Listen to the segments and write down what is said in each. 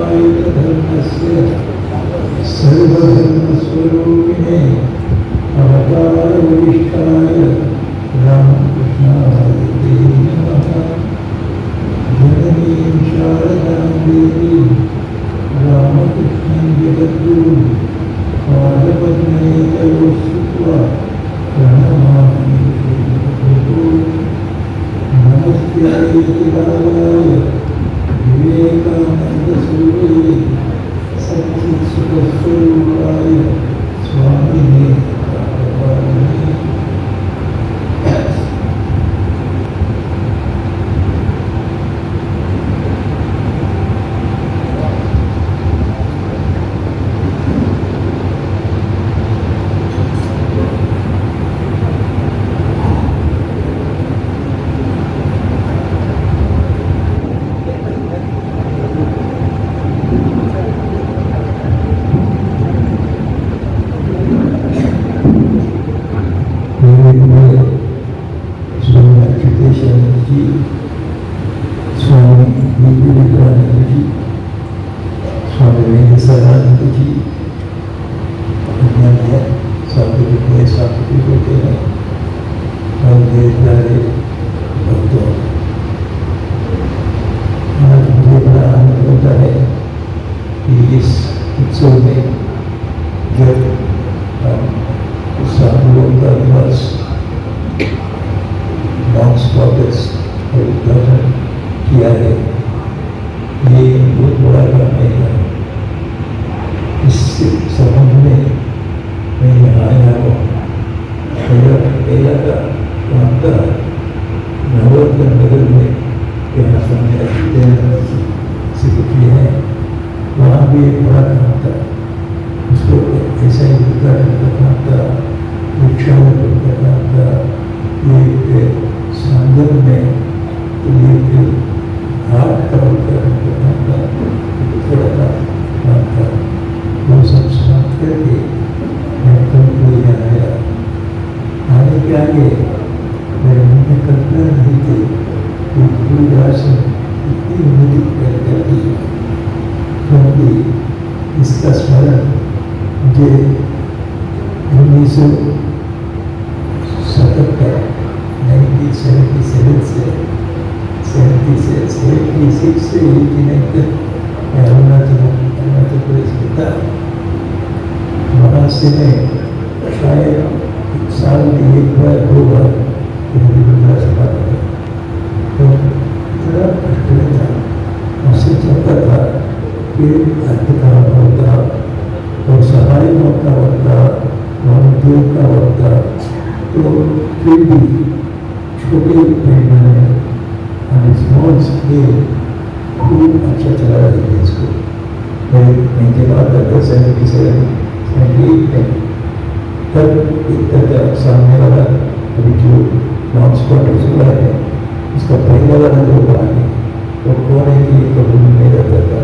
धर्मस्य सर्वधर्मस्वरूपिणे अवतारविष्टाय रामकृष्णाय ते नमः। जननीं शारदां देवीं रामकृष्णं जगद्गुरुं पादपद्मे तयोः श्रुत्वा प्रणमामि गुरुः। नमस्ते लालाय विवेकानन्दसूर्ये सच्चित्सुखस्वरूपाय स्वामिने भगवाने। इसका स्मरण मुझे 1977 से 76 से 89 तक अरुणाचल प्रदेश में था। वहाँ से मैं शायद साल में एक बार 2 बार गुरुद्वारा से आता था। तो इतना कष्ट था, उससे चाहता था कि अर्थ का होता और सहाय का होता वॉलंटियर का होता, तो फिर भी छोटे पैमाने और स्मॉल स्केल खूब अच्छा चला रहा है इसको। मैं जब आता था 77 78 में, तब एक तरह सामने वाला अभी जो नॉन स्पॉटर्स हुआ है उसका पहला वाला जो हुआ है वो कोने की कबूल में रहता था।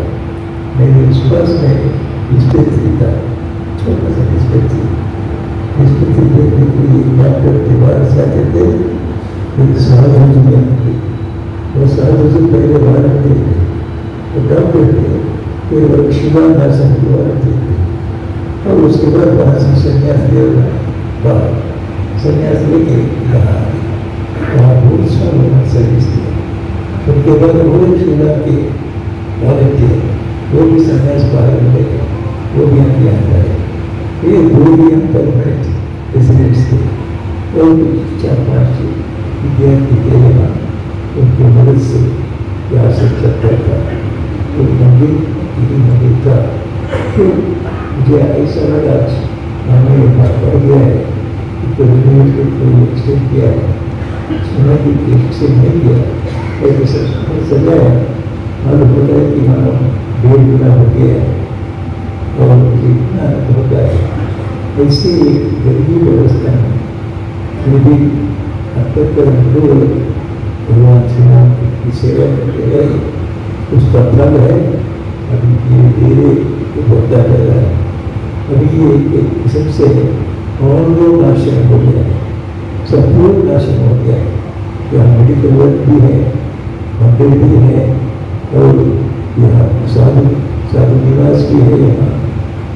मेरे विश्वास में डिस्पेंसरी था, छोटा सा डिस्पेंसरी देखने के लिए डॉक्टर दीवार से आते थे। एक सहज में वो सहज पहले वारंट थे, वो डॉक्टर थे, फिर वो शिवा नर्सन की वारंट थे, और उसके बाद वहाँ से संन्यास ले बाहर संन्यास लेके यहाँ वहाँ बहुत सालों में सर्विस किया। उनके बाद वो शिवा के वॉलंटियर वो भी संन्यास बाहर मिलेगा, वो भी यहाँ आता है। ये 2 भी परमानेंट रेजिडेंट्स थे और 4-5 विद्यार्थी थे यहाँ। उनकी मदद से यहाँ से चलता था। तो मंदिर था। तो मुझे ऐसा लगा हमें यहाँ पड़ गया है तो एक्सटेंड किया है, सुना कि से नहीं किया ऐसे सजाया और बोला है कि हाँ 1.5 गुना हो गया है और इतना होता है। ऐसी गरीबी व्यवस्था में फिर भी अब तक भगवान श्री राम की सेवा करते रहे, उसका फल है। अभी धीरे धीरे बढ़ता रह रहा है। अभी ये एक किस्म से और लोग नाशन हो गया है, संपूर्ण नाशन हो गया है। यहाँ मेडिकल वर्क भी है, मंदिर भी है और यहाँ साधु साधु निवास भी है यहाँ,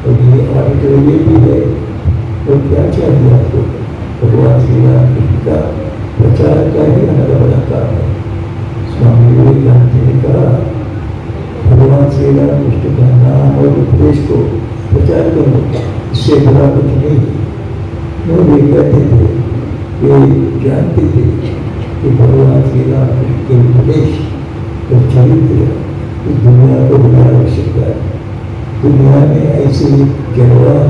और ये ऑडिटोरियम भी है। और क्या चाहिए आपको? भगवान श्री राम का प्रचार का ही हमारा बड़ा काम है। स्वामी विवेकानंद जी ने कहा, भगवान श्री राम कृष्ण का नाम और उपदेश को प्रचार करो, इससे बड़ा कुछ नहीं। वो वे कहते थे, वे जानते थे कि भगवान श्री राम कृष्ण के उपदेश और चरित्र इस दुनिया को बड़ा आवश्यकता है। दुनिया में ऐसे जलवान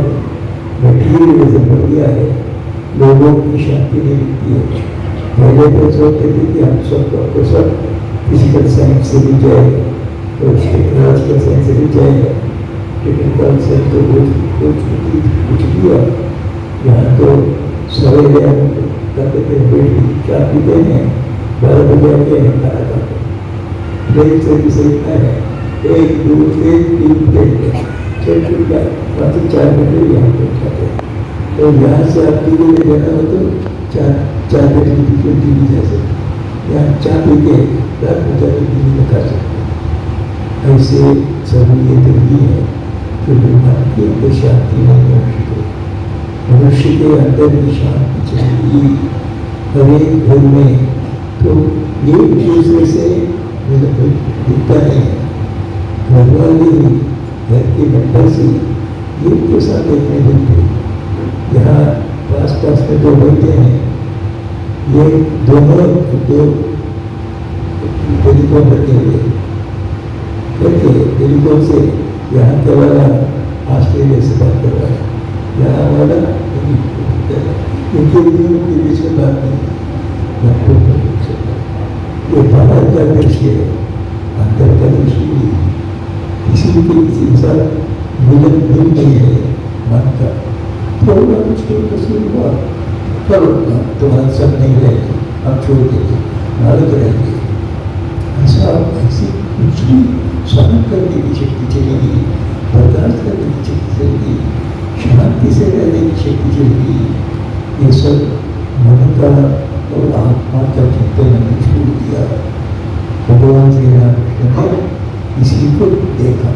मटीरियलिज्म बढ़ गया है, लोगों की शांति नहीं मिलती है। पहले तो सोचते थे कि हम सब फिजिकल साइंस से भी जाए और टेक्नोलॉजिकल साइंस से भी जाएगा। टेक्निकल साइंस तो कुछ दिया। यहाँ तो सवेरे हम करते थे, बेटी चाय पीते हैं, 12 बजे आके खाना खाते हैं। प्लेट से भी सही है, 1 2 3 प्लेट है, 6 फुट का 4 घंटे यहाँ पे खाते हैं। तो यहाँ से आप टीवी में जाना हो तो 4 घंटे की टिकट टीवी जा सकते, यहाँ चाय पी के रात में जाकर टीवी में खा सकते हैं। ऐसे सहूलियत भी है कि दुनिया की अंदर शांति नहीं है। मनुष्य के अंदर भी शांति चाहिए हर एक घर में। तो एक दूसरे से दिखता नहीं है, घर वाले ही घर के मेंबर से एक के साथ देखने दिखते। यहाँ पास में जो होते हैं, ये दोनों दो टेलीफोन रखे हुए करके टेलीफोन से यहाँ का वाला ऑस्ट्रेलिया से बात कर रहा है, यहाँ वाला इनके बीच में बात नहीं। ये बाहर का दृश्य है, अंदर का दृश्य नहीं। किसी के किसी इंसान मिलन नहीं है मन का, थोड़ा कुछ कसूर हुआ करो, तुम्हारा सब नहीं रहेगी, हम छोड़ देंगे, नालक रहेंगे। ऐसा ऐसी कुछ भी सहन करने की शक्ति चलेगी, बर्दाश्त करने की शक्ति चलेगी, शांति से रहने की शक्ति चलेगी। ये सब मन का और आत्मा का चिंतन हमने छोड़ दिया। भगवान श्री राम कृष्ण ने इसी को देखा,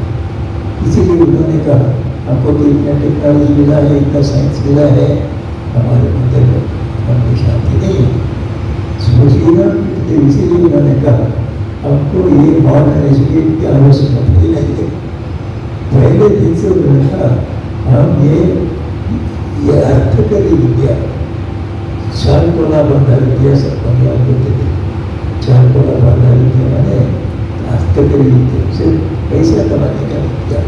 इसीलिए उन्होंने कहा, हमको तो इतना टेक्नोलॉजी मिला है, इतना साइंस मिला है, हमारे अंदर मन में शांति नहीं है। सोचिए ना, इसीलिए उन्होंने कहा हमको ये मॉडर्न एजुकेट की आवश्यकता नहीं है। पहले दिन से उन्होंने कहा हम ये अर्थ करी विद्या, चार कोना बंधा विद्या सब बंधा बोलते थे। चार कोना बंधा विद्या मैंने अर्थ करी विद्या, सिर्फ पैसा कमाने का विद्या,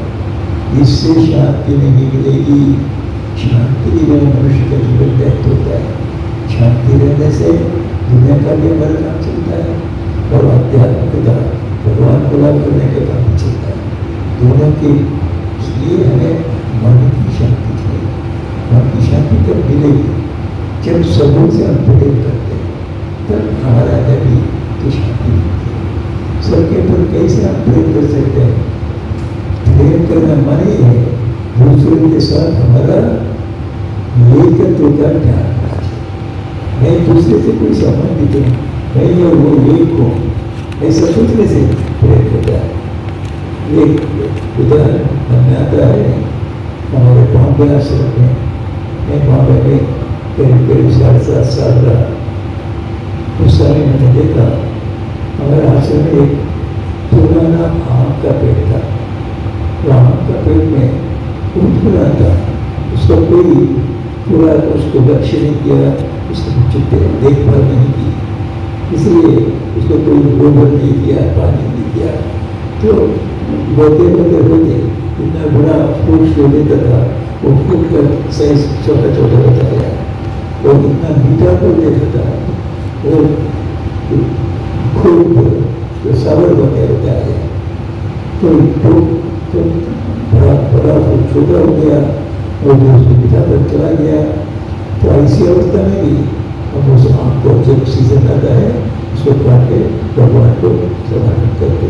इससे शांति नहीं मिलेगी। शांति में मनुष्य का जीवन व्यक्त होता है। शांति रहने से दुनिया का भी हमारा काम चलता है और आध्यात्मिकता भगवान को लाभ करने का काम भी चलता है, दोनों के। इसलिए हमें मन की शांति चाहिए। मन की शांति कब मिलेगी? जब सबों से हम प्रेम करते हैं, तब हमारा अंदर भी तो शांति मिलती है। सबके ऊपर कैसे हम प्रेम कर सकते हैं? प्रेम करना माने है दूसरों के साथ हमारा एकत्व का ध्यान रखना चाहिए। मैं दूसरे से कोई संबंधित हूँ, मैं और वो एक हूँ, ऐसा सोचने से प्रेम होता है। एक उदाहरण मन में आता है, हमारे बॉम्बे आश्रम में, मैं बॉम्बे में करीब 7.5 साल रहा। उस समय मैंने देखा हमारे आश्रम में एक पुराना आम का पेड़ था। वो आम का पेड़ में पुराना था, उसका कोई पूरा उसको लक्ष्य नहीं किया, उसको देखभाल नहीं की, इसलिए उसको कोई गोबर नहीं दिया, पानी नहीं दिया। तो बोलते इतना बड़ा फूट जो देता था, वो फूट का साइज छोटा छोटा होता गया और इतना मीठा को देता था, और खूब जो सावर बने होता है। तो बड़ा फूट छोटा हो गया और जो उसको मीठा पर चला गया। तो ऐसी अवस्था में भी हम उस आम को जब सीजन आता है उसको काट के भगवान को समर्पित करके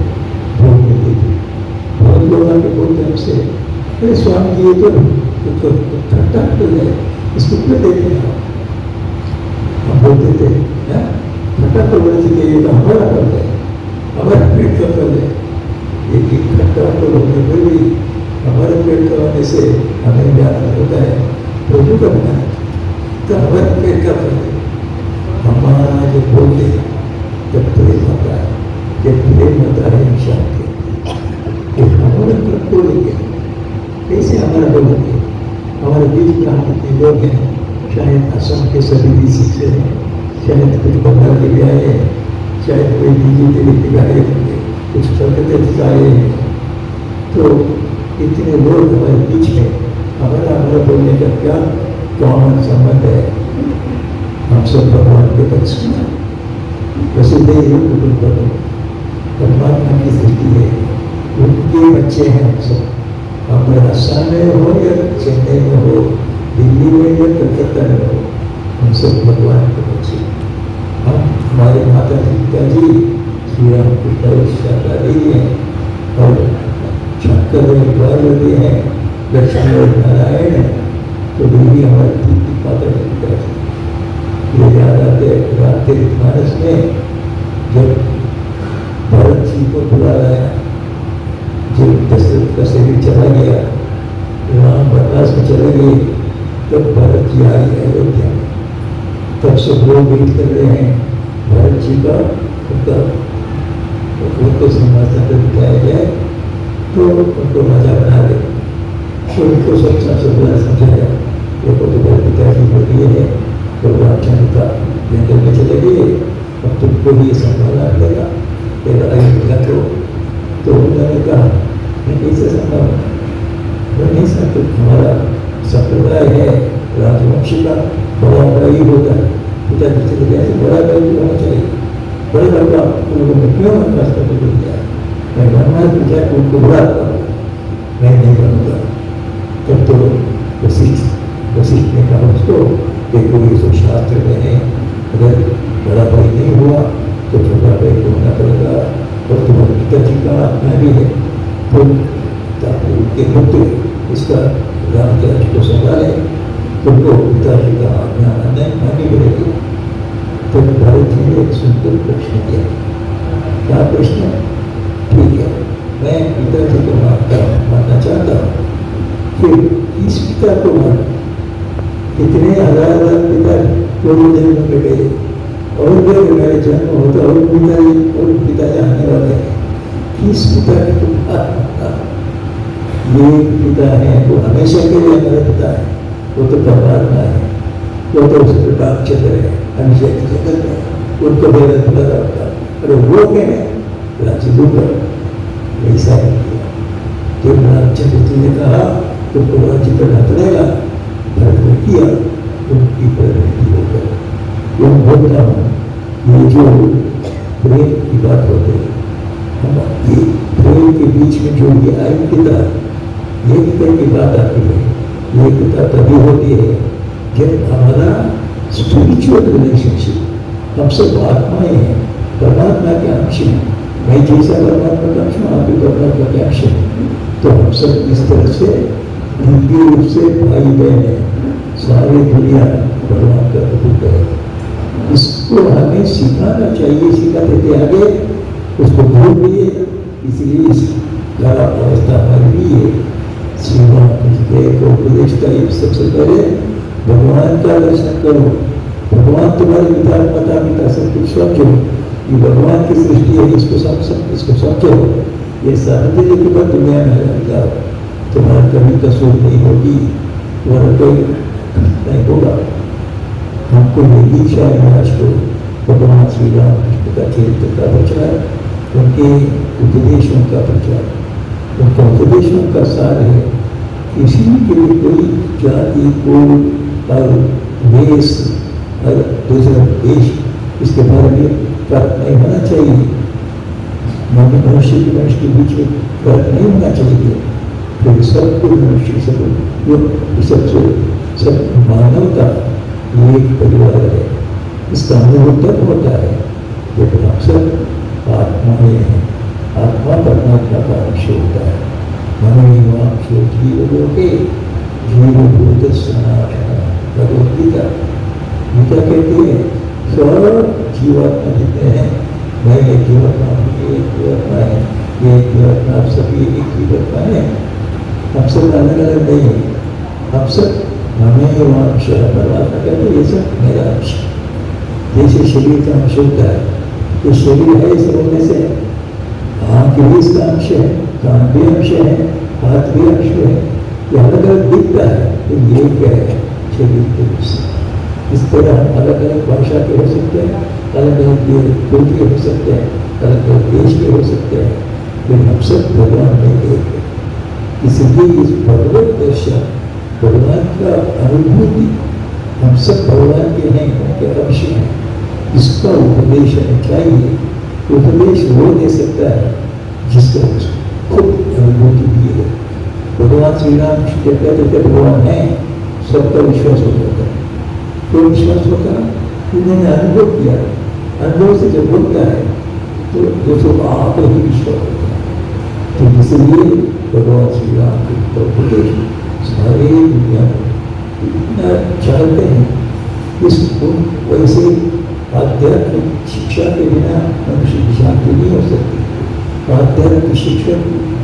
भोग में देते। बहुत लोग आके बोलते हैं हमसे, अरे स्वामी जी ये तो खट्टा हो जाए, इसको क्यों देते हैं? हम बोलते थे खट्टा तो बोलने चाहिए, ये तो हमारा फल है, हमारा पेट का फल है। एक खट्टा तो होने में भी हमारे पेट का होने से हमें ज्ञान होता है प्रभु का ज्ञान, तो हमारे पेट का फल हमारा जो बोलते हैं जब प्रेम होता है, जब प्रेम होता है इंसान के हमारे तक बोलेंगे कैसे हमारा बोलेंगे। हमारे बीच में हम कितने लोग हैं, शायद असम के सभी डिस्ट्रिक्ट से हैं, शायद कुछ बंगाल के भी आए हैं, शायद कोई बीजेपी के आए होंगे, कुछ कलकत्ते से आए हैं। तो इतने लोग हमारे बीच में हमारा बोलने का क्या कॉमन संबंध है। हम सब भगवान के पक्ष में वसुदेव कुटुंबकम, परमात्मा की सृष्टि है, उनके बच्चे हैं हम सब। हम राजस्थान में हो या चेन्नई में हो, दिल्ली में या कलकत्ता में हो, हम सब भगवान के बच्चे। हम हमारे माता पिताजी श्री राम कृष्ण शारदा देवी हैं और शंकर पार्वती हैं, लक्ष्मी और नारायण है। तो देवी हमारे तीन माता पिताजी ये याद आते रामचरितमानस में जब भरत जी को बुला लाया, जब दशरथ का शरीर चला गया, राम वनवास में चले गए, तब भरत जी आए अयोध्या में। तब सब लोग वेट कर रहे हैं भरत जी का उनको सिंहासन पर बिठाया जाए, तो उनको राजा बना दे। तो उनको सब समझाया, देखो तो मेरे पिताजी को दिए हैं, तो रामचंद्र का जंगल में चले गए, अब तुमको भी संभालना पड़ेगा तेरा अयोध्या को। तो उन्होंने कहा मैं कैसे संभालूँ, मैं नहीं सकता, हमारा संप्रदाय है राजवंश का, बड़ा भाई होता है, पिताजी चले गए बड़ा भाई होना चाहिए, बड़े लड़का लोगों में क्यों वनवास करने को दिया, मैं वनवास में जाकर उनको बुलाता हूँ, मैं नहीं बनूंगा। तब तो वशिष्ठ ने कहा उसको, देखो ये सब शास्त्र में है, अगर बड़ा भाई नहीं हुआ तो छोटा भाई को होना पड़ेगा, और तुम्हारे पिताजी का आज्ञा भी है, तो ताकि उनके पुत्र इसका रामचंद्र को संभाले, तुमको पिताजी का आज्ञा माननी पड़ेगी। तो भरत जी ने एक सुंदर प्रश्न किया, क्या प्रश्न, ठीक है मैं पिताजी को मानना चाहता हूँ, फिर इस पिता को मान, कितने हजार पिता पूर्व जन्म में गए, और जब मेरे जन्म होता और पिताजी आने वाले हैं, किस पिता की तुम बात मानता, ये पिता है वो हमेशा के लिए हमारे पिता है, वो तो परमात्मा है, वो तो उसके रामचंद्र है, हमेशा की जगत है, उनको मेरा खुला रखता, अरे वो क्या है राज्य दूंगा, ऐसा नहीं किया। जब रामचंद्र जी ने कहा तुमको राज्य करना पड़ेगा, भरत ने किया, उनकी परिणति होकर वो बोलता हूँ, ये जो प्रेम की बात होती है, हम ये प्रेम के बीच में जो ये ऐक्यता की बात आती है, ये ऐक्यता तभी होती है जब हमारा स्पिरिचुअल रिलेशनशिप, हम सब आत्माएं हैं, परमात्मा के अंश हैं, मैं जैसा परमात्मा का अंश हूँ, आप भी परमात्मा के अंश हैं, तो हम सब इस तरह से दिव्य रूप से भाई बहन है, सारी दुनिया भगवान का प्रभु है। इसको हमें सिखाना चाहिए, सिखाते थे आगे उसको भूल दिए, इसलिए इसका अवस्था हमारी भी है। श्रीमान को उपदेश का सबसे पहले भगवान का दर्शन करो, भगवान तुम्हारे पिता माता पिता सब कुछ समझो, ये भगवान की सृष्टि है, इसको समझो, ये समझने के बाद दुनिया में लग जाओ, तुम्हारा कभी कसूर नहीं होगी, तुम्हारा कोई नहीं होगा। हमको ये दीक्षा है आज को भगवान श्री राम कृष्ण का चरित्र का प्रचार, उनके उपदेशों का प्रचार, उनका उपदेशों का सार है। किसी के लिए कोई जाति कोड और देश और दूसरा देश इसके बारे में फर्क नहीं होना चाहिए, मनुष्य के बीच में फर्क नहीं होना चाहिए, फिर सबको मनुष्य सब मानवता एक परिवार है। इसका अनुभव तब होता है जब हम सब आत्माएं हैं, आत्मा परमात्मा का अंश होता है। मनोवांशो जीवलोके जीवभूत सनातन, भगवद्गीता गीता कहती है सब जीवात्मा जितने हैं, मैं एक जीवात्मा हूँ, एक जीवात्मा है, ये आप सभी एक ही बता है, हम सब अलग अलग नहीं है, हम सब हमें वंश है, तो ये सब मेरा अंश। जैसे शरीर का अंश होता है, तो शरीर है इस होने से आँख भी इसका अंश है, कान भी अंश है, हाथ भी अंश है, ये अलग अलग दिखता है, तो ये क्या है शरीर के रूप से। इस तरह अलग अलग भाषा के हो सकते हैं, अलग अलग कुल के हो सकते हैं, अलग अलग देश के हो सकते हैं, लेकिन हम सब भगवान में एक है। इसलिए इस भगवत दर्शन, भगवान का अनुभूति, हम सब भगवान के हैं, उनके अंश हैं, इसका उपदेश हमें चाहिए। उपदेश वो दे सकता है जिसका खुद अनुभूति भी है। भगवान श्री राम कहते थे भगवान है, सबका विश्वास हो जाता है। तो विश्वास होता है, उन्होंने अनुभव किया, अनुभव से जब होता है तो दोस्तों आप ही विश्वास होता है। तो इसलिए भगवान श्री राम के उपदेश सारे दुनिया में इतना चाहते हैं। इसको वैसे आध्यात्मिक शिक्षा के बिना मनुष्य की शांति नहीं हो सकती। आध्यात्मिक शिक्षा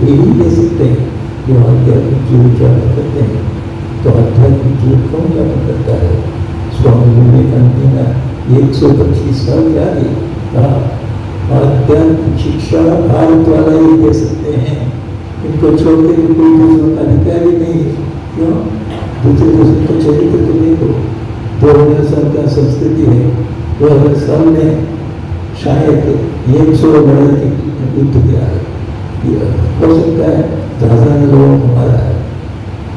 यही दे सकते हैं जो आध्यात्मिक जीवन जाना करते हैं। तो आध्यात्मिक जीवन कौन जाना करता है? स्वामी विवेकानंद ने 125 साल के आगे कहा आध्यात्मिक शिक्षा भारत वाला ही दे सकते हैं, इनको छोड़कर कोई दूसरों का अधिकार ही नहीं है। क्यों? दूसरे दूसरे को चरित्र तो देखो, 2000 साल का संस्कृति है, 2000 साल में शायद 100 लड़ाई के युद्ध किया है, हो सकता है 10,000 लोगों को मारा है।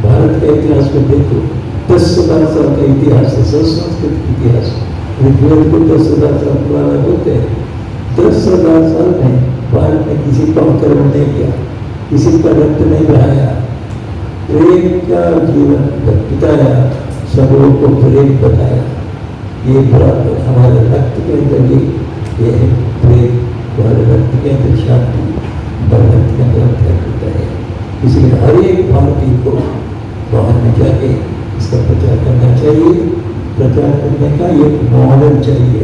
भारत का इतिहास में देखो, 10,000 साल का इतिहास है, संस्कृत इतिहास। ऋग्वेद को 10,000 साल पुराना बोलते हैं। 10,000 साल में भारत ने किसी का कर्म नहीं किया, किसी का रक्त नहीं बहाया, प्रेम का जीवन बिताया, सबों को प्रेम बताया। ये बराबर हमारे रक्त के अंदर ये है प्रेम, हमारे रक्त के अंदर शांति, हमारे रक्त के अंदर अध्यात्म होता है। इसलिए हर एक भारतीय को बाहर में जाके इसका प्रचार करना चाहिए। प्रचार करने का एक मॉडल चाहिए,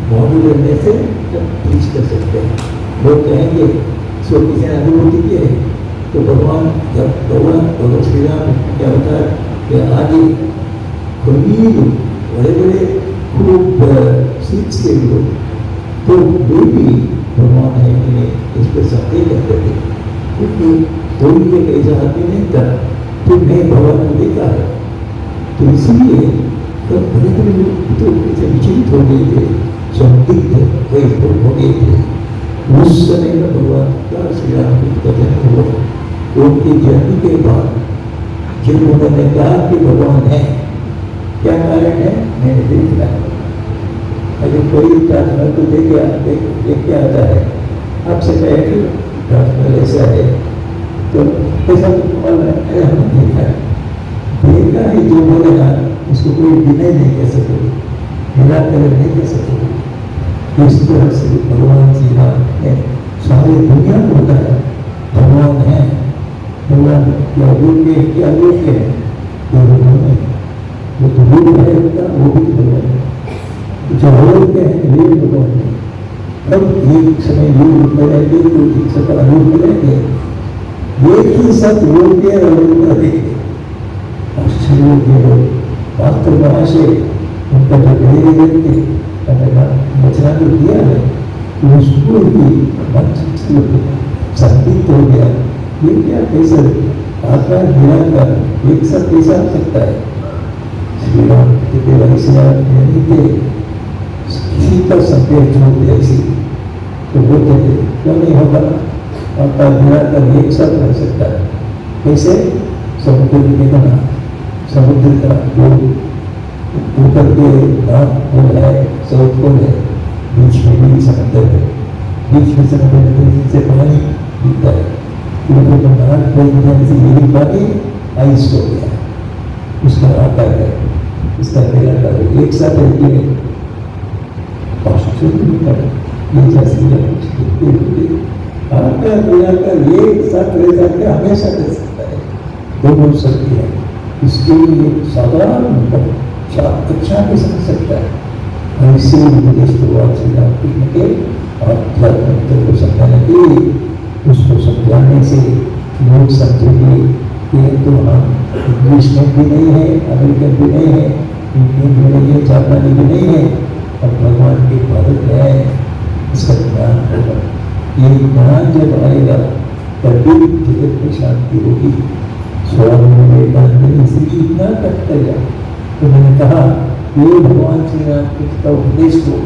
मॉडल रहने से टीच कर सकते हैं। लोग कहेंगे सो किसी ने अनुभूति की है, तो भगवान श्री राम क्या होता है कि आगे कोई बड़े बड़े खूब सीख से लोग तो वे भी भगवान है कि नहीं इस पर संदेह करते थे, क्योंकि कोई एक ऐसा आदमी नहीं था तो मैं भगवान को देखा है। तो इसलिए तो बड़े बड़े लोग तो विचलित हो गए थे, संदिग्ध हो गए थे। उस समय में भगवान का श्री राम का जन्म हुआ। उनके जन्म के बाद जब उन्होंने कहा कि भगवान है, क्या कारण है मैंने देख लिया। अगर कोई प्रार्थना को देख के आता है, आपसे कहे कि प्रार्थना ऐसा है, तो ऐसा हमने देखा है, जो बोलेगा उसको कोई विनय नहीं कह सकोगे, निराकरण नहीं कह सकोगे। इस तरह से भगवान श्री राम है, सारी दुनिया को बताया भगवान है। भगवान क्या रूप है, क्या रूप है, जो भगवान है, वो तो रूप है उनका, वो भी भगवान है। जो रूप है वे भगवान है। अब एक समय रूप में रहेंगे तो एक सफल रूप में रहेंगे, एक ही सब रूप के रूप रहेंगे। आश्चर्य के वास्तव में आशय उनका जो धैर्य करके बचना तो दिया है, उसको ही संदिग्ध हो गया। ये क्या कैसे आकार निराकार एक साथ कैसा हो सकता है? श्री राम के वैसे नहीं थे, किसी का संदेह छोड़ दिया इसी तो बोलते थे क्यों नहीं होगा, आकार निराकार एक साथ रह सकता है। कैसे? समुद्र की बना, समुद्र का जो ऊपर के नॉर्थ पोल है, साउथ पोल है, बीच में भी समुद्र है, बीच में समुद्र से पानी गिरता है, ऊपर का नॉर्थ पोल में से यही पानी आइस हो गया, उसका आकार है, इसका निराकार है, एक साथ रहती है। ये जैसे आकार निराकार एक साथ रह सकते, हमेशा रह सकता है, दोनों शक्ति है। इसके लिए साधारण अच्छा भी समझ सकता है। ऐसे उपदेश भगवान श्री राम कृष्ण के आध्यात्मिक को समझाने के लिए उसको समझाने से लोग समझेंगे कि ये तो हम इंग्लिश में भी नहीं है, अमेरिकन भी नहीं है, इंडियन भी नहीं है, जापानी भी नहीं है, अब भगवान की इबादत है, इसका ज्ञान होगा। ये ज्ञान जब आएगा तभी जगत में शांति होगी। स्वामी विवेकानंद ने इसलिए इतना कष्ट किया। तो मैंने कहा ये भगवान श्री राम कृष्ण का उपदेश को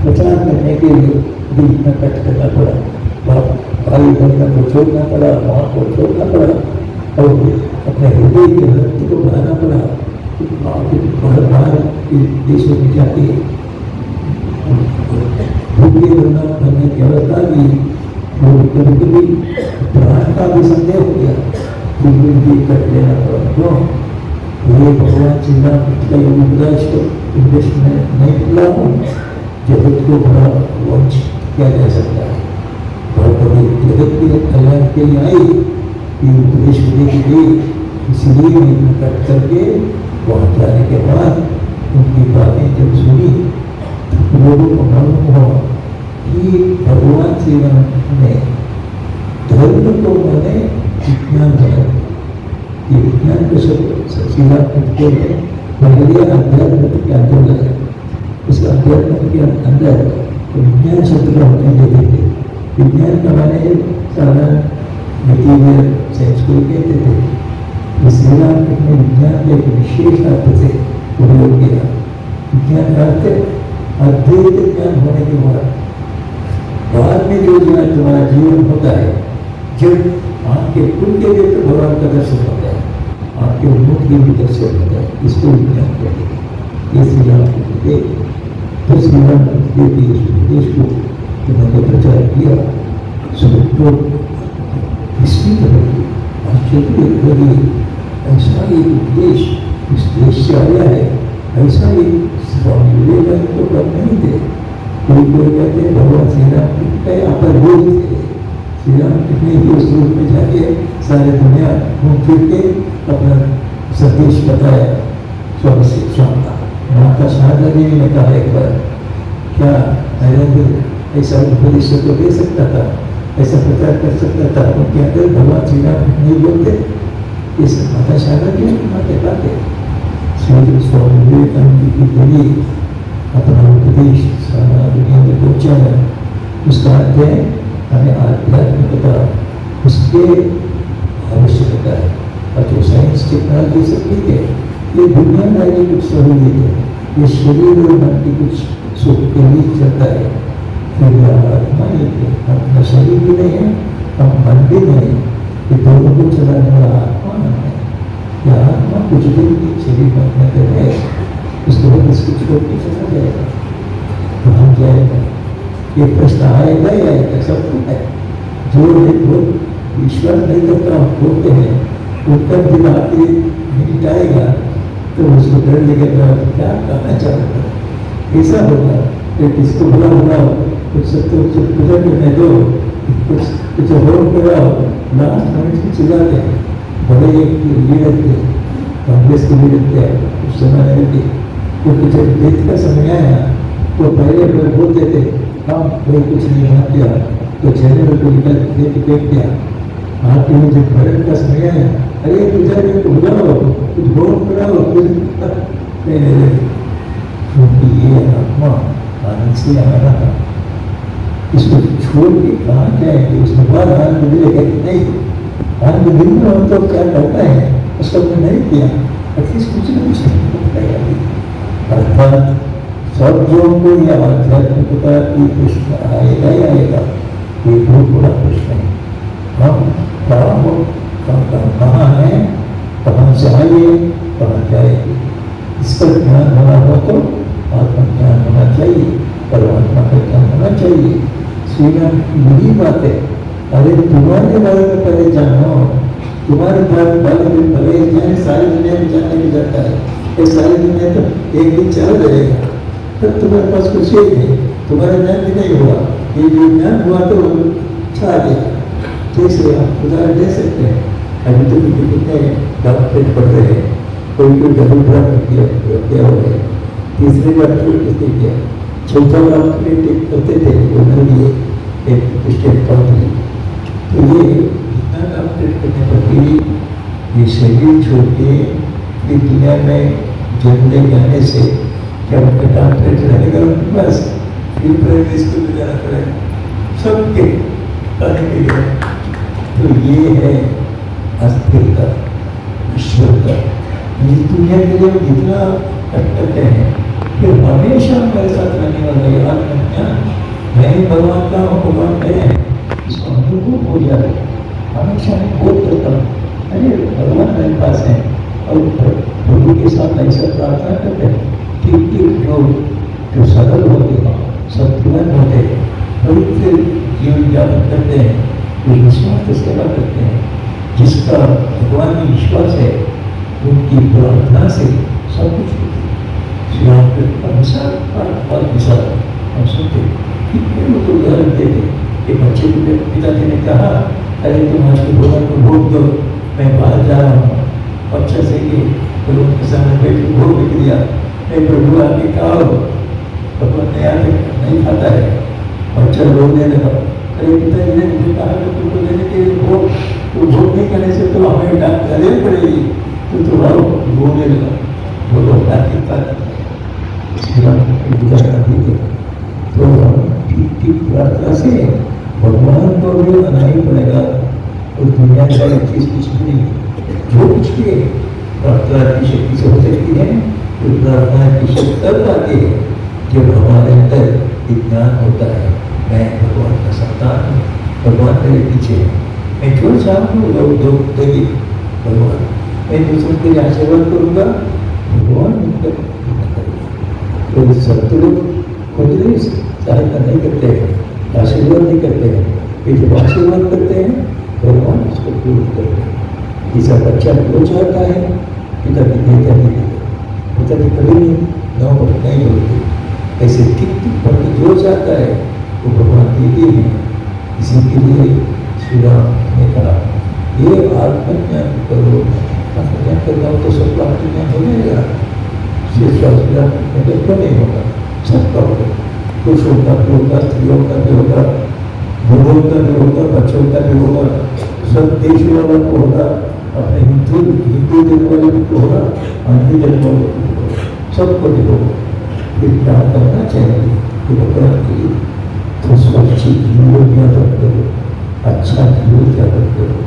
प्रचार करने के लिए भी इतना कष्ट करना पड़ा, भाई बहनों को छोड़ना पड़ा, माँ को छोड़ना पड़ा और अपने हृदय के भक्ति को बढ़ाना पड़ा। बाहर के देशों में जाके भूखे बनना बनने की अवस्था भी कभी कभी प्राण का भी संदेह हो गया, फिर भी कट लेना पड़ा। क्यों? ये भगवान श्री राम का उपदेश में नहीं मिला हूँ, जगत को बड़ा वंचित किया जा सकता है। बहुत बड़ी जगत के कल्याण के लिए आई ये उपदेश देने के लिए, इसलिए मैंने कट करके वहाँ जाने के बाद उनकी बातें जब सुनी लोगों को मालूम हुआ कि भगवान श्री राम ने धर्म को मैंने विज्ञान बनाया। ये विज्ञान को सब श्री राम कहते हैं पहले अध्यात्म के अंदर लाया। उस अध्यात्म के अंदर विज्ञान शब्द का होने देते थे। विज्ञान का माने सारा मटीरियल साइंस को कहते थे। श्री राम ने विज्ञान के एक विशेष अर्थ से प्रयोग किया। विज्ञान का अर्थ अद्वैत ज्ञान होने के बाद में जो ज्ञान तुम्हारा जीवन होता है, जब आपके खुद के लिए तो भगवान का दर्शन होता है, आपके मुख के भी दर्शन होता है, इसको विज्ञान कहते हैं। ये श्री राम के तो श्री राम के उपदेश को उन्होंने प्रचार किया। सबको विस्मित होगी, आश्चर्य होगी, ऐसा एक उपदेश इस देश से आया है, ऐसा एक स्वामी विवेकानंद तो कर नहीं थे। कोई कहते भगवान श्री राम का यहाँ पर बोल थे। श्री राम कितने ही उस रूप में जाके सारे दुनिया घूम फिर के अपना संदेश बताया। स्वामी से क्षमता माता शारदा देवी ने कहा एक बार, क्या नरेंद्र ऐसा उपदेश तो दे सकता था, ऐसा प्रचार कर सकता था, उनके अंदर भगवान श्री राम नहीं बोलते। इस माता शारदा की माते बातें श्री स्वामी विवेकानंद की बोली अपना उपदेश सारा दुनिया में पहुँचाया। उसका अर्थ है हमें आध्यात्मिकता उसके आवश्यकता है। और जो साइंस टेक्नोलॉजी सब ठीक है, ये दुनियादारी कुछ सहूलियत है, ये शरीर और मन की कुछ सुख के लिए चलता है। फिर आत्मा नहीं है, अपना शरीर भी नहीं है, हम मन भी नहीं है, ये दोनों को चलाने वाला आत्मा है। या आत्मा कुछ दिन शरीर बनने के है, उसके बाद इसको छोड़ के चला जाएगा, कहाँ जाएगा? ये प्रश्न आएगा ही आएगा, सबको है। जो लोग विश्वास नहीं करता बोलते हैं, उनका दिन आके मिनट आएगा तो उसको डर लगेगा, क्या करना चाहता है, ऐसा होगा। फिर किसको बुला बुलाओ, कुछ सब तो गुजर करने दो, कुछ और कराओ, लास्ट मिनट में चिल्ला गए। बड़े एक लीडर थे, कांग्रेस के लीडर थे उस समय में, क्योंकि जब डेथ का समय आया तो पहले लोग बोलते थे हाँ कोई कुछ नहीं मान दिया, तो जनरल को निकल देख फेंक दिया। आपके लिए जब भरण का समय आया, अरे गुजर को बुलाओ, कुछ वोट कराओ, कुछ नहीं। क्योंकि ये आत्मा आनंद से आ रहा, इसको छोड़ के कहाँ जाएंगे? उसके बाद आनंद मिलेगा कि नहीं? आनंद मिलना हो तो क्या करता है, उसका हमने नहीं किया, एटलीस्ट कुछ न कुछ नहीं। अर्थात सब लोगों को यह आध्यात्मिकता की प्रश्न आएगा ही आएगा, ये बहुत बड़ा प्रश्न है। हम कहाँ हैं, कहाँ से आइए, कहाँ जाएंगे? इसका ज्ञान होना हो तो आत्मज्ञान होना चाहिए, परमात्मा का ज्ञान होना चाहिए। श्री राम की यही बात है, अरे तुम्हारे बारे में पहले जानो, तुम्हारे बारे में पहले जाने, सारी दुनिया में जानने में जाता है। ये सारी दुनिया तो एक दिन चल जाएगा, तब तुम्हारे पास कुछ ही नहीं, तुम्हारा ज्ञान भी नहीं हुआ। ये जो ज्ञान हुआ तो छा गया। जैसे आप उदाहरण दे सकते हैं, अभी तो कितने डॉक्टरेट पढ़ रहे हैं, कोई डबल ड्रॉप किया हुआ है, तीसरे डॉक्टरेट किसने किया, चौथा डॉक्टरेट करते थे, वो नहीं लिए एक स्टेट काउंसिल तो ये जितना डॉक्टर करने पर भी ये शरीर छोड़ के ये दुनिया में जन्मने जाने से क्या उनका डॉक्टर रहेगा उनके पास फिर प्राइवेट स्कूल में जाना पड़ेगा सबके आने के लिए। तो ये है अस्थिरता ईश्वर का। इस दुनिया के लिए जितना करते हैं फिर हमेशा मेरे साथ रहने वाला याद रखना मैं भगवान का भगवान है इसको अनुभव हो जाए। हमेशा मैं बोध करता हूँ अरे भगवान मेरे पास है और प्रभु के साथ ऐसा प्रार्थना करते हैं कि जो सरल होते हैं सत्युवान होते हैं पवित्र जीवन यापन करते हैं जो निस्वार्थ सेवा करते हैं जिसका भगवान में विश्वास है उनकी प्रार्थना से सब कुछ श्री राम के अनुसार हम सुनते कितने लोग उदाहरण देते कि बच्चे के पिताजी ने कहा अरे तुम आज के भगवान को भोग दो मैं बाहर जा रहा हूँ बच्चा से कि भगवान के सामने बैठ के भोग लिख दिया मैं प्रभु आके कहा भगवान ने आके नहीं खाता है बच्चा रोने लगा अरे पिताजी ने मुझे कहा कि तुमको देने के लिए भोग नहीं करने से तो हमें डांट डालनी पड़ेगी तो आओ रोने लगा बोलो तो ठीक प्रार्थना से भगवान को भी आना ही पड़ेगा और दुनिया का चीज कुछ भी नहीं जो कुछ भी प्रार्थना की शक्ति से हो सकती है तो प्रार्थना की शक्ति तब आती है जब हमारे अंदर ज्ञान होता है मैं भगवान का संतान हूँ भगवान मेरे पीछे है मैं जो चाहूँ लोग देंगे भगवान मैं दूसरों के लिए आशीर्वाद करूँगा भगवान तो सब लोग खुद ही सहायता नहीं करते हैं आशीर्वाद नहीं करते हैं ये जब आशीर्वाद करते हैं भगवान उसको पूर्ण करते हैं। जैसा बच्चा जो चाहता है पिता की देता नहीं देता पिता की कभी नहीं होती ऐसे ठीक पर जो चाहता है वो भगवान देते हैं। इसी के लिए श्री राम ने कहा ये आत्मज्ञान करो आत्मज्ञान करना हो तो सब आत्मज्ञान हो जाएगा क्यों नहीं होगा सबका होगा पुरुषों का भी होगा स्त्रियों का भी होगा बूढ़ों का भी होगा बच्चों का भी होगा सब देश वालों को होगा अपने हिंदू देने वाले को होगा अन्य देने वालों को होगा सबको भी होगा। फिर क्या करना चाहिए कि भगवान की तो स्वच्छ जीवन यादव करो अच्छा जीवन यादव करो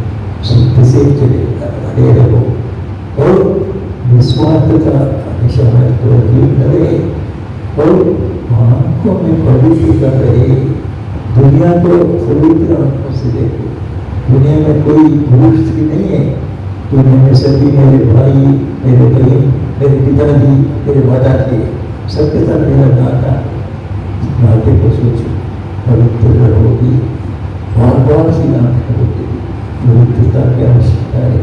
शुद्ध से चले रहो और निस्वार्थता हमेशा हमारे जीवन रहे और आंखों में पवित्र कर रहे दुनिया को पवित्र आंखों से देखो। दुनिया में कोई पुरुष भी नहीं है दुनिया में सभी मेरे भाई मेरे बहन मेरे पिताजी मेरे माता जी सबके साथ मेरा नाता नाते को सोचो पवित्र रहोगी बार बार सी नाते होगी पवित्रता की आवश्यकता है।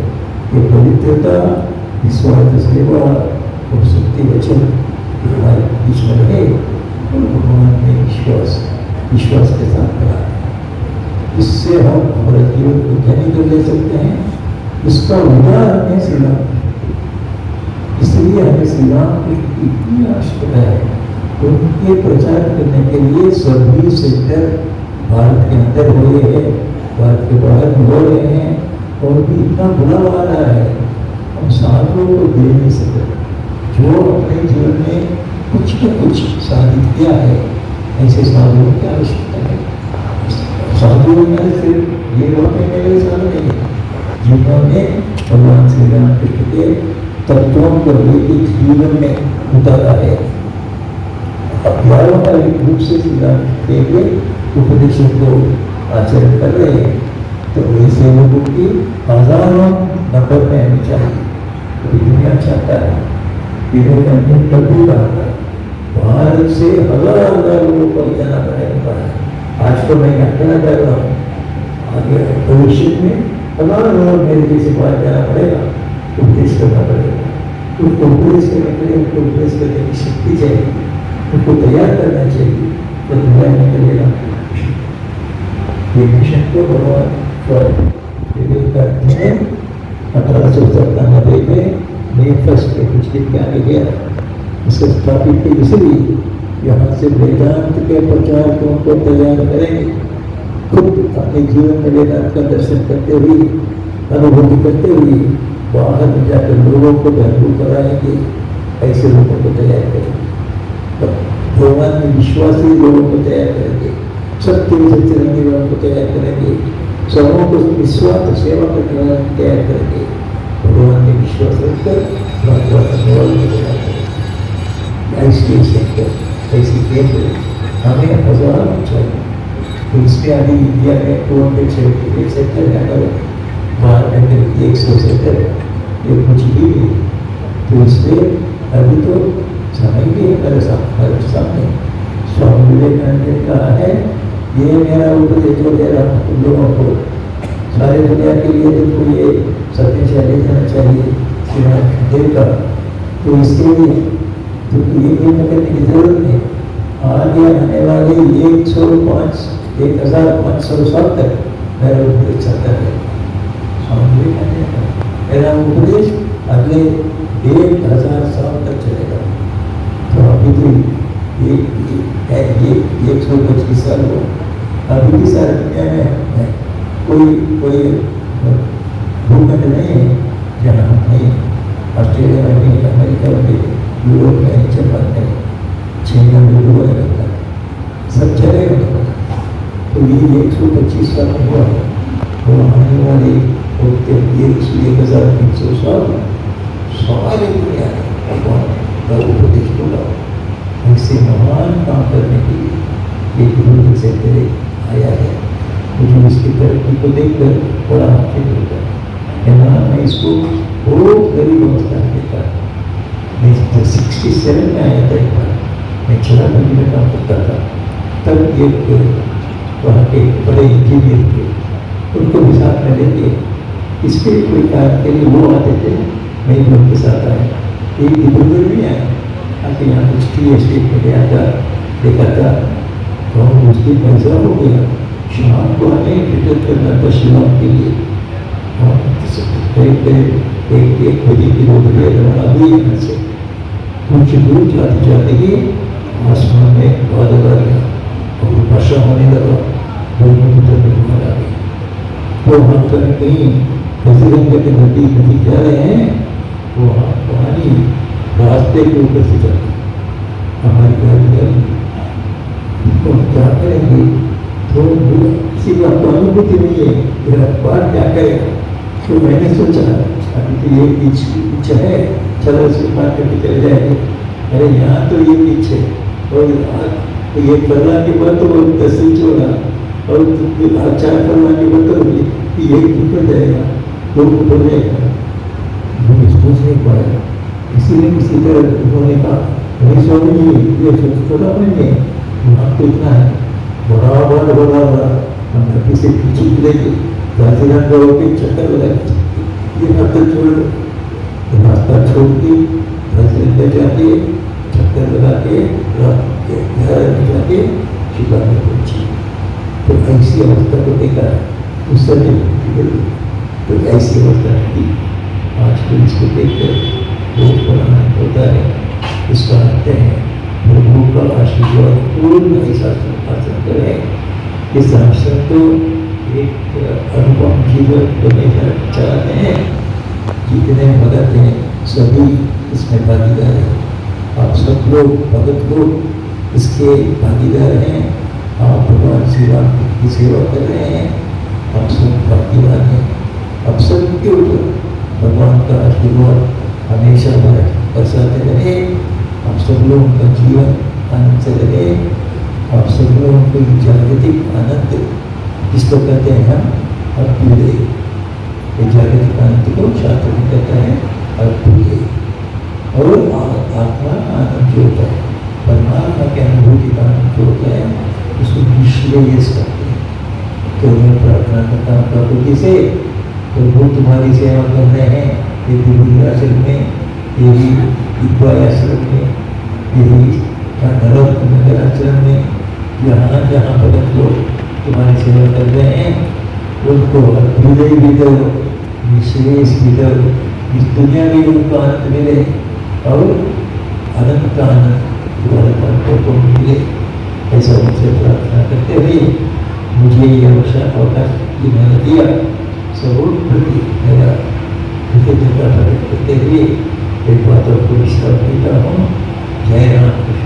ये पवित्रता निस्वार्थ सेवा और सत्य वचन हमारे बीच में रहे और भगवान में विश्वास के साथ करा इससे हम हमारे जीवन को धन्य कर ले सकते हैं। इसका उदाहरण है श्री राम इसलिए हमें श्री राम की इतनी आवश्यकता है उनके प्रचार करने के लिए सभी सेक्टर भारत के अंदर हो रहे हैं भारत के बाहर हो रहे हैं और भी इतना बुलावा आ रहा है हम साधुओं को दे नहीं सकते जो अपने जीवन में कुछ न कुछ साधित किया है ऐसे साधुओं की आवश्यकता है। साधुओं में सिर्फ ये वाकई मेरे साथ नहीं है जिन्होंने भगवान श्री राम कृष्ण के तत्वों को लेकर जीवन में उतारा है व्यावहारिक रूप से श्री राम के उपदेशों को आचरण कर रहे हैं तो ऐसे लोगों की हजारों नंबर में आनी चाहिए। तो दुनिया चाहता है भारत से हजार लोगों को जाना पड़ेगा। आज तो मैं कहना चाह रहा हूँ आगे भविष्य में हजार लोग मेरे जैसे बाहर जाना पड़ेगा उपदेश करना पड़ेगा उनको उपदेश करने के लिए उनको उपदेश करने की शक्ति चाहिए उनको तैयार करना चाहिए तो दुनिया में करेगा ये मिशन को भगवान करते 1897 में मैं फर्स्ट में कुछ दिन के आगे गया इसे स्थापित की इसलिए यहाँ से वेदांत के प्रचारकों को तैयार करेंगे खुद अपने जीवन में वेदांत का दर्शन करते हुए, अनुभूति करते हुए बाहर में जाकर लोगों को जागरूक कराएंगे। ऐसे लोगों को तैयार करेंगे, भगवान में विश्वासी लोगों को तैयार करेंगे, सत्य में सत्य रहने वालों को तैयार करेंगे, सबों को निस्वार्थ सेवा करने वालों को तैयार करेंगे, भगवान में विश्वास रखकर प्रार्थना करने वालों को तैयार करेंगे। ऐसी सेंटर, ऐसी केंद्र हमें हजारों चाहिए। तो इसमें अभी इंडिया में 278 सेंटर है, अगर बाहर में 100 सेंटर है, ये कुछ भी नहीं। तो इसलिए अभी तो समय भी है मेरे सामने। स्वामी विवेकानंद ने कहा है, ये मेरा उपदेश जो दे रहा हूँ लोगों को, सारे दुनिया के लिए देखो ये सत्य से ले जाना चाहिए श्रीनाथ का। तो इसके लिए तो ये करने की जरूरत नहीं। आगे आने वाले 1500 साल तक मेरा उपदेश चलता है। स्वामी विवेकानंद का मेरा उपदेश अगले 1000 साल तक चलेगा। तो अभी तो ये 125 साल हो, अभी भी सारी दुनिया में कोई भूखंड नहीं है जहाँ नहीं, ऑस्ट्रेलिया में नहीं, अमेरिका में नहीं, यूरोप में नहीं, जापान में नहीं, चाइना में हुआ रहता है, सब चलेगा। तो ये 125 साल हुआ है, वो आने वाले 1300 साल सारी दुनिया भगवान का उपदेश होगा। ऐसे महान काम करने के लिए एक गुरु से आया है। मुझे इसकी तरक्की को देखकर बड़ा आश्चर्य होता है ना। मैं इसको बहुत गरीब अवस्था में देखा। मैं 67 में आया था, एक बार मैं 4 महीने में काम करता था। तब एक वहाँ के बड़े इंजीनियर थे, उनको भी साथ में लेके इसके कोई कार्य के लिए वो आते थे, मैं भी उनके साथ आया। एक डिब्रूगढ़ में आया, आके यहाँ कुछ टी एस्टेट में गया था, देखा था, और उस दिन ऐसा हो गया, शाम को हमें रिटर्न करना था शिलांग के लिए। एक बजे की रोड पे अभी यहाँ से कुछ दूर जाते जाते ही आसमान में बादल आ गया और वर्षा होने लगा, दोनों की तरफ आ गई। तो हम कहीं बजरंग के नदी जा रहे हैं, वो पानी रास्ते के ऊपर से चलती, हमारी गाड़ी तो क्या करेंगे? तो किसी का तो अनुभूति नहीं है, मेरा बात क्या करेगा? तो मैंने सोचा अभी तो ये पीछे है, चलो इसे मार करके चले जाएंगे। अरे यहाँ तो ये पीछे, और तो ये करना के बाद तो 10 इंच होगा, और 4 करना के बाद तो ये ऊपर जाएगा, 2 ऊपर जाएगा। वो सोच नहीं पाया, इसीलिए किसी तरह उन्होंने कहा, नहीं स्वामी जी ये छोटा नहीं है, वहाँ तो इतना है, बड़ा हम धरती से पीछे गिरेंगे, राजस्थान के चक्कर लगाए, ये रास्ता छोड़ दो। तो रास्ता छोड़ के राजस्थान जाके चक्कर लगा के जाके शिकार में पहुंची। तो ऐसी अवस्था को देखा है उस समय, तो ऐसी अवस्था थी। आज तो इसको देखकर बहुत बड़ा आनंद होता है। इसका अर्थ है प्रभु का आशीर्वाद पूर्ण ऐसा हासिल करें। इस आश्रम को एक अनुपम जीवन बने चाहते हैं। जितने भगत हैं सभी इसमें भागीदार हैं। आप सब लोग भगत लोग इसके भागीदार हैं। आप भगवान श्री राम की सेवा कर रहे हैं, आप सब भागीदार हैं। आप सबके ऊपर भगवान का आशीर्वाद हमेशा बरसाते रहे। आप सब लोगों का जीवन आनंद से रहे। आप सब लोगों को जागतिक आनंद जिसको कहते हैं हम अद्भुत, ये जागतिक आनंद को शास्त्र में कहता है अद्भुत। और आत्मा आनंद जो होता है, परमात्मा के अनुभूति का आनंद जो होता है, उसको विश्लेष करते हैं। तो मैं प्रार्थना करता हूँ प्रभु से, प्रभु तुम्हारी सेवा कर रहे हैं, ये दिव्य आश्रम में, ये भी इक्वाई आश्रम में, ये भी नगर आश्रम में, जहाँ जहाँ भगत लोग तुम्हारी सेवा कर रहे हैं, उनको हृदय भी दो, विशेष भी दो, इस दुनिया में उनको आनंद मिले और अनंत आनंद तुम्हारे भक्तों को मिले। ऐसा उनसे प्रार्थना करते हुए मुझे ये अवकाश जिन्होंने दिया सबों प्रति मेरा कृतज्ञता प्रकट करते हुए एक बात आपको विश्वास देता हूँ। जय राम कृष्ण।